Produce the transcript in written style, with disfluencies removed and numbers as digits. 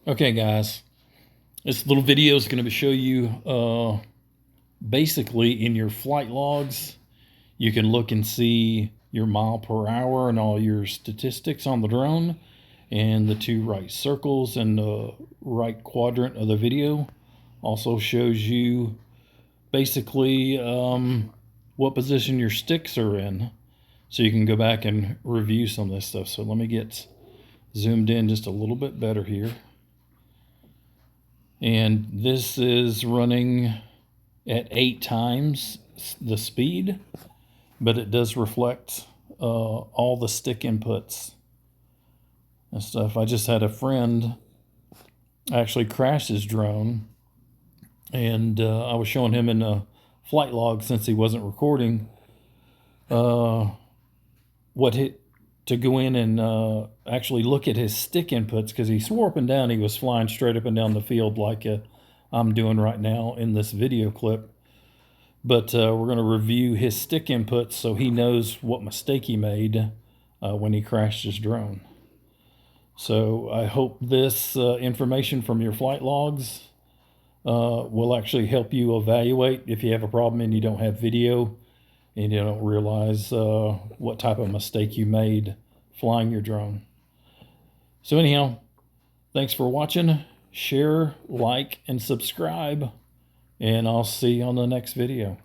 Okay, guys, this little video is going to show you basically in your flight logs, you can look and see your mile per hour and all your statistics on the drone, and the two right circles in the right quadrant of the video also shows you basically what position your sticks are in, so you can go back and review some of this stuff. So let me get zoomed in just a little bit better here. And this is running at 8 times the speed, but it does reflect all the stick inputs and stuff. I just had a friend actually crash his drone, and I was showing him in the flight log, since he wasn't recording, what hit to go in and actually look at his stick inputs, because he swore up and down he was flying straight up and down the field like I'm doing right now in this video clip. But we're going to review his stick inputs so he knows what mistake he made when he crashed his drone. So I hope this information from your flight logs will actually help you evaluate if you have a problem and you don't have video and you don't realize what type of mistake you made flying your drone. So anyhow, thanks for watching. Share, like, and subscribe, and I'll see you on the next video.